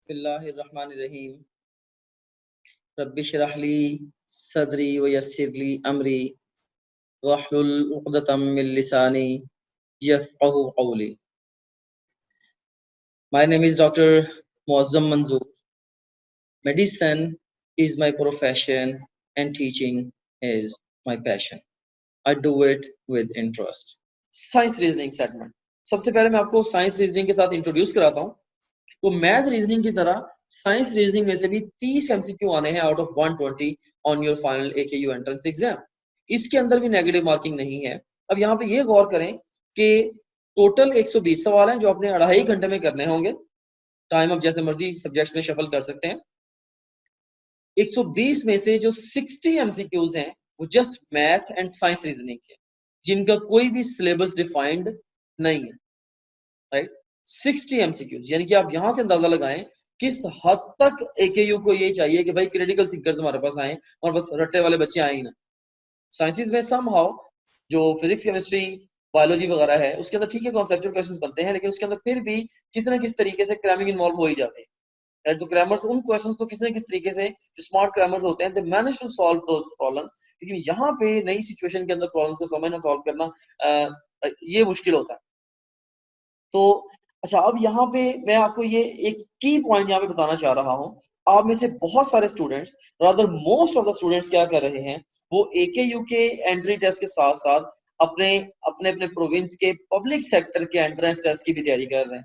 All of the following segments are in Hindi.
बिस्मिल्लाहिर्रहमानिर्रहीम रब्बिश्रह ली सदरी व यस्सिर ली अमरी वहलुल उक़दतम मिन लिसानी यफ़क़हू क़ौली। My name is Dr. Muazzam Manzoor. Medicine is my profession and teaching is my passion. I do it with interest. Science reasoning segment. सबसे पहले मैं आपको साइंस रीजनिंग के साथ इंट्रोड्यूस कराता हूँ। तो मैथ रीजनिंग की तरह साइंस रीजनिंग में से भी 30 एमसीक्यू आने हैं out of 120 on your final AKU entrance exam. इसके अंदर भी नेगेटिव मार्किंग नहीं है। अब यहाँ पे ये गौर करें कि टोटल 120 सवाल हैं जो आपने 2.5 घंटे में करने होंगे। टाइम आप जैसे मर्जी सब्जेक्ट्स में शफल कर सकते हैं। 120 में से जो 60 एमसीक्यूज हैं वो just math and science reasoning के, जिनका कोई भी सिलेबस डिफाइंड नहीं है, राइट। 60 एमसीक्यूज, यानी कि आप यहां से अंदाजा लगाएं किस हद तक एकेयू को ये चाहिए कि भाई क्रिटिकल थिंकर्स हमारे पास आए और बस रट्टे वाले बच्चे आए ही ना। साइंसेज में समहाउ जो फिजिक्स केमिस्ट्री बायोलॉजी वगैरह है उसके अंदर ठीक है कॉन्सेप्चुअल क्वेश्चंस बनते हैं, लेकिन उसके अंदर फिर भी किसी ना किस तरीके से क्रैमिंग इन्वॉल्व हो ही जाते हैं। तो क्रैमर्स उन क्वेश्चंस को किसी न किस तरीके से, जो स्मार्ट क्रैमर्स होते हैं, they manage to solve those problems. लेकिन यहाँ पे नई सिचुएशन के अंदर प्रॉब्लम्स को समझना, सॉल्व करना ये मुश्किल होता है। तो अच्छा, अब यहाँ पे मैं आपको ये एक की पॉइंट यहाँ पे बताना चाह रहा हूँ। आप में से बहुत सारे students, rather most of the students क्या कर रहे हैं, वो एकेयू के एंट्री टेस्ट के साथ साथ अपने अपने अपने प्रोविंस के पब्लिक सेक्टर के एंट्रेंस टेस्ट की भी तैयारी कर रहे हैं।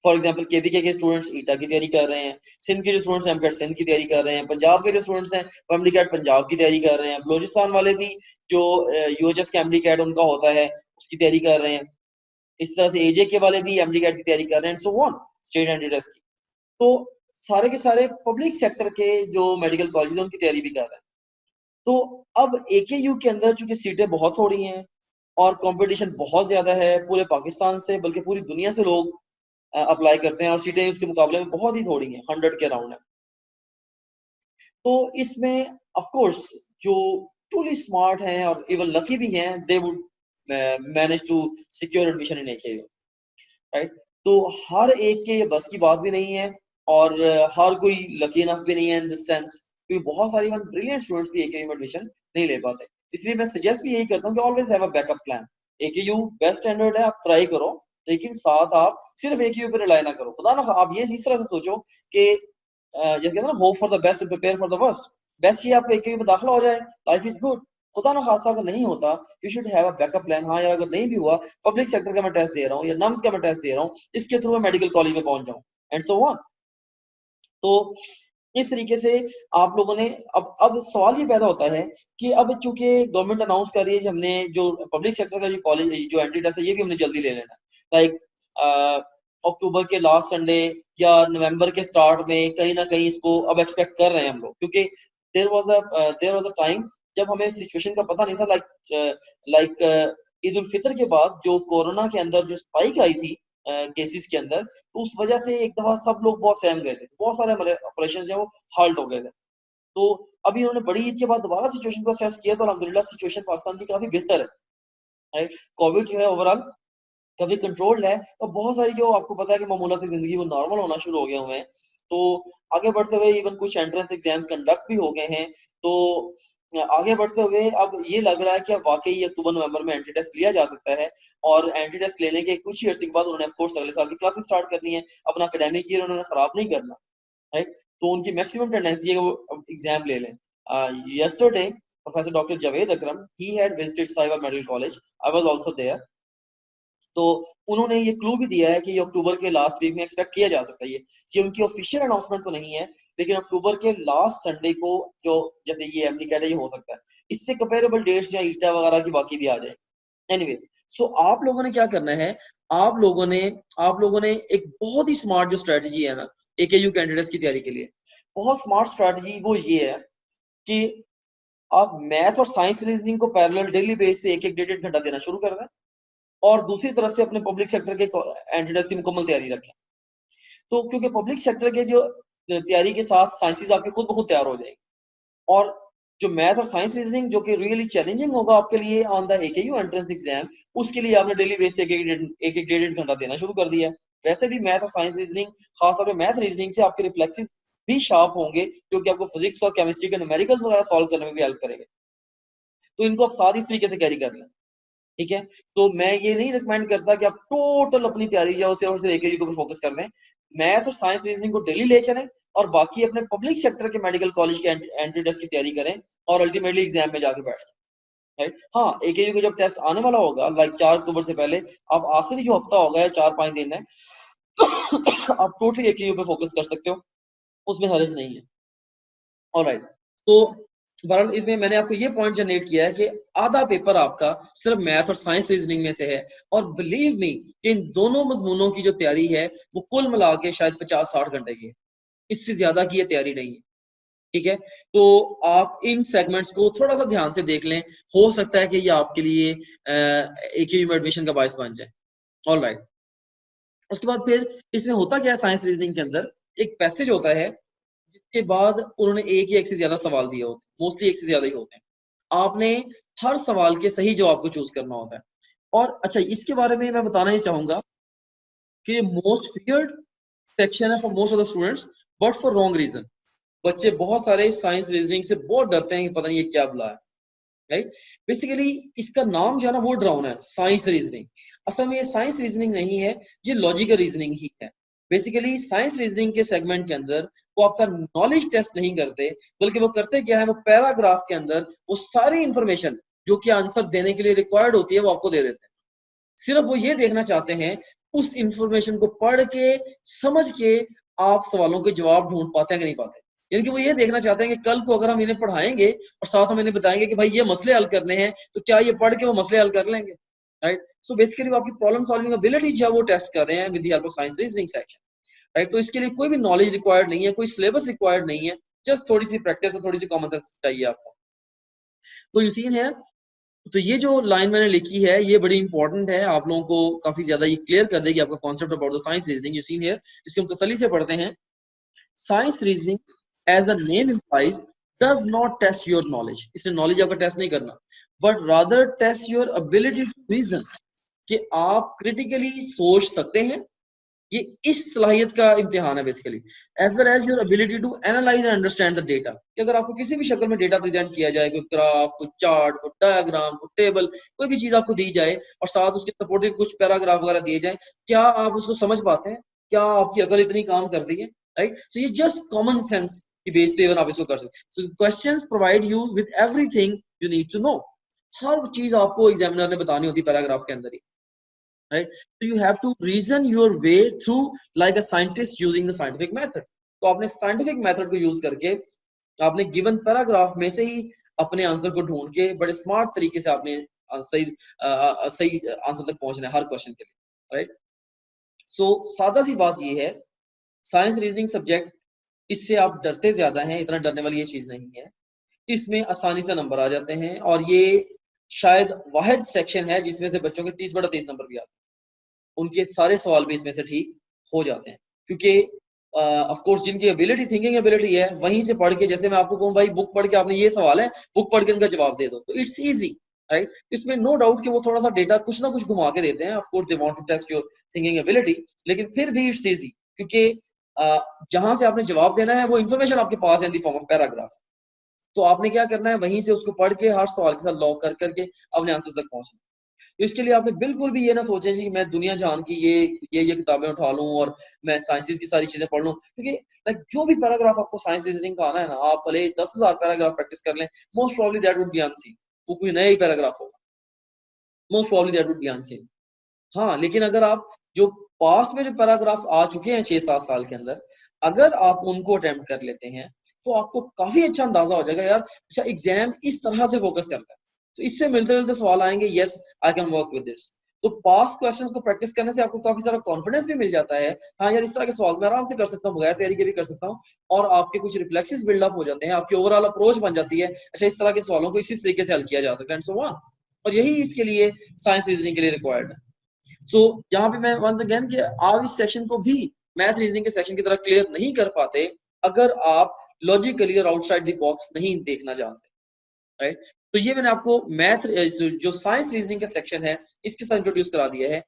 फॉर एग्जाम्पल केवीके के स्टूडेंट्स ईटा की तैयारी कर रहे हैं, सिंध के जो स्टूडेंट्स हैं एमकेट सिंध की तैयारी कर रहे हैं, पंजाब के जो स्टूडेंट्स हैं एमडी कैट पंजाब की तैयारी कर रहे हैं, बलोचिस्तान वाले भी जो यूएचएस का एमडी कैट उनका होता है उसकी तैयारी कर रहे हैं। इस तरह से एजे के वाले भी एमडी कैट की तैयारी कर रहे हैं, so on state entry test की। तो सारे के सारे पब्लिक सेक्टर के जो मेडिकल कॉलेज है उनकी तैयारी भी कर रहे हैं। तो अब एकेयू के अंदर चूंकि सीटें बहुत थोड़ी हैं और कंपटीशन बहुत ज्यादा है पूरे पाकिस्तान से, बल्कि पूरी दुनिया से लोग अप्लाई करते हैं और सीटें उसके मुकाबले में बहुत ही थोड़ी हैं, 100 के अराउंड है। तो इसमें ऑफ कोर्स जो ट्रूली स्मार्ट हैं और इवन लकी भी हैं, they would manage to secure admission in AKU, right. तो हर एक के बस की बात भी नहीं है और हर कोई लकी इनफ भी नहीं है इन दिस सेंस, क्योंकि बहुत सारे इवन ब्रिलियंट स्टूडेंट्स भी एकेयू में एडमिशन नहीं ले पाते। इसलिए मैं सजेस्ट भी यही करता हूँ कि always have a backup plan. AKU best standard है, आप ट्राई करो, लेकिन साथ आप सिर्फ एकेयू पे रिलाई ना करो। खुदा ना आप ये इस तरह से सोचो कि जैसे कहते हैं ना, hope for the best, prepare for the worst. Best ये आपको एकेयू में दाखिला हो जाए, लाइफ इज गुड। खुदा ना खासा अगर नहीं होता, you should have a backup plan. हाँ यार, अगर नहीं भी हुआ, पब्लिक सेक्टर का मैं टेस्ट दे रहा हूँ या नम्स का मैं टेस्ट दे रहा हूँ, इसके थ्रू मैं मेडिकल कॉलेज में पहुंच जाऊँ एंड सो ऑन। तो इस तरीके से आप लोगों ने अब सवाल ये पैदा होता है कि अब चूंकि गवर्नमेंट अनाउंस कर रही है कि हमने जो पब्लिक सेक्टर का जो कॉलेज जो एंट्री टेस्ट है ये भी हमने जल्दी ले लेना है, लाइक अक्टूबर के लास्ट संडे या नवंबर के स्टार्ट में कहीं ना कहीं इसको अब एक्सपेक्ट कर रहे हैं हम लोग, क्योंकि देयर वाज अ टाइम जब हमें सिचुएशन का पता नहीं था, लाइक ईद उल फितर के बाद जो कोरोना के अंदर जो स्पाइक आई थी केसेस के अंदर, तो उस वजह से एक दफा सब लोग बहुत सहम गए थे, बहुत सारे हमारे ऑपरेशन जो है वो हाल्ट हो गए थे। तो अभी उन्होंने बड़ी ईद के बाद दोबारा सिचुएशन को असेस किया तो अल्हम्दुलिल्लाह सिचुएशन पाकिस्तान की काफी बेहतर है, राइट। कोविड जो है ओवरऑल काफी कंट्रोल्ड है और बहुत सारी जो आपको पता है कि मामूलात की जिंदगी वो नॉर्मल होना शुरू हो गए हुए हैं। तो आगे बढ़ते हुए इवन कुछ एंट्रेंस एग्जाम्स कंडक्ट भी हो गए हैं। तो आगे बढ़ते हुए अब ये लग रहा है कि अब वाकई अक्टूबर नवंबर में एंट्री टेस्ट लिया जा सकता है और एंट्री टेस्ट लेने के कुछ ही अर्से के बाद उन्होंने ऑफ कोर्स अगले साल की क्लासेस स्टार्ट करनी है। अपना एकेडमिक ईयर उन्होंने खराब नहीं करना, राइट। तो उनकी मैक्सिमम टेंडेंसी है कि वो एग्जाम ले लें। Yesterday professor doctor Javed Akram, he had visited Sahiba medical college, I was also there. तो उन्होंने ये क्लू भी दिया है कि ये अक्टूबर के लास्ट वीक में एक्सपेक्ट किया जा सकता है। ये उनकी ऑफिशियल अनाउंसमेंट तो नहीं है, लेकिन अक्टूबर के लास्ट संडे को जो जैसे ये एमडी कैट है ये हो सकता है। इससे कंपेरेबल डेट्स या ईटा वगैरह की बाकी भी आ जाए। एनीवेज, सो आप लोगों ने क्या करना है, आप लोगों ने एक बहुत ही स्मार्ट जो स्ट्रेटजी है ना एकेयू कैंडिडेट्स की तैयारी के लिए, बहुत स्मार्ट स्ट्रेटजी वो ये है कि आप मैथ और साइंस रीजनिंग को पैरेलल डेली बेस पे एक एक डेढ़ घंटा देना शुरू कर दें और दूसरी तरफ से अपने पब्लिक सेक्टर के एंट्रेंस की मुकम्मल तैयारी रखें। तो क्योंकि पब्लिक सेक्टर के जो तैयारी के साथ साइंसेज आपकी खुद ब खुद तैयार हो जाएगी और जो मैथ और साइंस रीजनिंग जो कि रियली चैलेंजिंग होगा आपके लिए on the AKU entrance exam, उसके लिए आपने डेली बेस पे एक एक डेढ़ घंटा देना शुरू कर दिया। वैसे भी मैथ और साइंस रीजनिंग, खासतौर पे मैथ रीजनिंग से आपके रिफ्लेक्सेस भी शार्प होंगे, क्योंकि आपको फिजिक्स और केमिस्ट्री के न्यूमेरिकल्स वगैरह सॉल्व करने में भी हेल्प करेंगे। तो इनको आप साथ इस तरीके से कैरी कर लें, ठीक है। तो मैं ये नहीं रिकमेंड करता कि आप टोटल अपनी तैयारी जाओ सिर्फ एक ही के ऊपर फोकस कर लें। मैथ और साइंस रीजनिंग को डेली ले चलें और बाकी अपने पब्लिक सेक्टर के मेडिकल कॉलेज के एंट्री टेस्ट की तैयारी करें और अल्टीमेटली एग्जाम में जाके बैठ सकें, राइट। हाँ, AKU का जब टेस्ट आने वाला होगा लाइक 4 अक्टूबर से पहले, आप आखिरी जो हफ्ता होगा या 4-5 दिन है आप टोटली AKU पे फोकस कर सकते हो, उसमें हर्ज नहीं है। ऑलराइट, तो बहरहाल इसमें मैंने आपको ये पॉइंट जनरेट किया है कि आधा पेपर आपका सिर्फ मैथ और साइंस रीजनिंग में से है, और बिलीव मी कि इन दोनों मजमूनों की जो तैयारी है वो कुल मिला के शायद 50-60 घंटे की है, इससे ज्यादा की ये तैयारी नहीं है, ठीक है। तो आप इन सेगमेंट्स को थोड़ा सा ध्यान से देख लें, हो सकता है कि ये आपके लिए AKU में एडमिशन का बायस बन जाए। ऑलराइट, उसके बाद फिर इसमें होता क्या है, साइंस रीजनिंग के अंदर एक पैसेज होता है जिसके बाद उन्होंने एक या एक से ज्यादा सवाल दिए होते हैं, मोस्टली एक से ज्यादा ही होते हैं। आपने हर सवाल के सही जवाब को चूज करना होता है। और अच्छा, इसके बारे में मैं बताना ही चाहूंगा कि मोस्ट फियर्ड सेक्शन है for most of the students, but for wrong reason. बच्चे बहुत सारे साइंस रीजनिंग से बहुत डरते हैं कि पता नहीं ये क्या बुला है, राइट। बेसिकली इसका नाम जो है ना वो डरावना है, साइंस रीजनिंग। असल में ये साइंस रीजनिंग नहीं है, ये लॉजिकल रीजनिंग ही है। बेसिकली साइंस रीजनिंग के सेगमेंट के अंदर वो आपका नॉलेज टेस्ट नहीं करते, बल्कि वो करते क्या है, वो पैराग्राफ के अंदर वो सारी इंफॉर्मेशन जो कि आंसर देने के लिए रिक्वायर्ड होती है वो आपको दे देते हैं। सिर्फ वो ये देखना चाहते हैं उस इंफॉर्मेशन को पढ़ के समझ के आप सवालों के जवाब ढूंढ पाते हैं कि नहीं पाते। यानी कि वो ये देखना चाहते हैं कि कल को अगर हम इन्हें पढ़ाएंगे और साथ हम इन्हें बताएंगे कि भाई ये मसले हल करने हैं, तो क्या ये पढ़ के वो मसले हल कर लेंगे, राइट। सो बेसिकली वो आपकी प्रॉब्लम सॉल्विंग एबिलिटी जो है वो टेस्ट कर रहे हैं with the help of science reasoning section, right. तो इसके लिए कोई भी नॉलेज रिक्वायर्ड नहीं है, कोई सिलेबस रिक्वायर्ड नहीं है, जस्ट थोड़ी सी प्रैक्टिस और थोड़ी सी कॉमन सेंस चाहिए आपको। तो ये सीन है। तो ये जो लाइन मैंने लिखी है ये बड़ी इंपॉर्टेंट है, आप लोगों को काफी ज्यादा ये क्लियर कर देगी आपका concept about the science reasoning. You seen here, इसको हम तसल्ली से पढ़ते हैं। Science reasoning as a name implies does not test your knowledge, इसने नॉलेज आपका टेस्ट नहीं करना, but rather test your ability to reason, कि आप क्रिटिकली सोच सकते हैं। ये इस सलाहियत का इम्तिहान है basically, as well as your ability to analyse and understand the data, कि अगर आपको किसी भी शक्ल में डेटा प्रेजेंट किया जाए, कोई ग्राफ, कोई चार्ट, कोई डायग्राम, कोई टेबल, कोई भी चीज आपको दी जाए और साथ उसके सपोर्टिव कुछ पैराग्राफ वगैरह दिए जाए, क्या आप उसको समझ पाते हैं? क्या आपकी अकल इतनी काम करती है, राइट। तो ये जस्ट कॉमन सेंस की बेस पे आप इसको कर सकते। So questions provide you with everything you need to know, हर चीज आपको एग्जामिनर ने बतानी होती है पैराग्राफ के अंदर ही, right? So you have to reason your way through like a scientist using the scientific method. तो आपने scientific method को यूज करके आपने गिवन पैराग्राफ में से ही अपने आंसर को ढूंढ के बड़े स्मार्ट तरीके से आपने सही सही आंसर तक पहुंचना है हर क्वेश्चन के लिए, राइट। सो सादा सी बात ये है, साइंस रीजनिंग सब्जेक्ट, इससे आप डरते ज्यादा हैं, इतना डरने वाली ये चीज नहीं है। इसमें आसानी से नंबर आ जाते हैं और ये शायद वाहिद सेक्शन है जिसमें से बच्चों के 30/30 नंबर भी आते हैं। उनके सारे सवाल भी इसमें से ठीक हो जाते हैं, क्योंकि ऑफ कोर्स जिनकी एबिलिटी, थिंकिंग एबिलिटी है, वहीं से पढ़ के, जैसे मैं आपको कहूँ भाई बुक पढ़ के आपने ये सवाल है, बुक पढ़ के इनका जवाब दे दो, तो इट्स इजी, राइट। इसमें नो डाउट कि वो थोड़ा सा डेटा कुछ ना कुछ घुमा के देते हैं, of course they want to test your thinking ability, लेकिन फिर भी इट्स इजी, क्योंकि जहां से आपने जवाब देना है वो इन्फॉर्मेशन आपके पास है in the form of paragraph. तो आपने क्या करना है, वहीं से उसको पढ़ के हर सवाल के साथ लॉक कर करके अपने आंसर तक पहुंचना। तो इसके लिए आपने बिल्कुल भी ये ना सोचें कि मैं दुनिया जान की ये किताबें उठा लूं और मैं साइंसेस की सारी चीजें पढ़ लूं, क्योंकि लाइक जो भी पैराग्राफ आपको साइंस रीजनिंग का आना है ना, आप भले 10,000 पैराग्राफ प्रैक्टिस कर लें, most probably that would be unseen, वो कोई नया ही पैराग्राफ होगा, most probably that would be unseen. हाँ, लेकिन अगर आप जो पास्ट में जो पैराग्राफ्स आ चुके हैं 6-7 साल के अंदर, अगर आप उनको अटेम्प्ट कर लेते हैं तो आपको काफी अच्छा अंदाजा हो जाएगा यार, अच्छा एग्जाम इस तरह से फोकस करता है, तो इससे मिलते मिलते सवाल आएंगे, yes I can work with this. तो पास्ट क्वेश्चंस को प्रैक्टिस करने से आपको काफी सारा कॉन्फिडेंस भी मिल जाता है, हाँ यार इस तरह के सवाल मैं आराम से कर सकता हूँ, बगैर तैयारी के भी कर सकता हूँ, और आपके कुछ रिफ्लेक्सेस बिल्डअप हो जाते हैं, आपकी ओवरऑल अप्रोच बन जाती है, अच्छा इस तरह के सवालों को इसी तरीके से हल किया जा सकता है, एंड सो ऑन। और यही इसके लिए साइंस रीजनिंग के लिए रिक्वायर्ड है। सो यहाँ पे मैं वंस अगेन कि आप इस सेक्शन को भी मैथ रीजनिंग के सेक्शन की तरह क्लियर नहीं कर पाते अगर आप लॉजिकली और आउटसाइड द बॉक्स नहीं देखना जानते, राइट। तो ये मैंने आपको मैथ जो साइंस रीजनिंग का सेक्शन है इसके साथ इंट्रोड्यूस करा दिया है।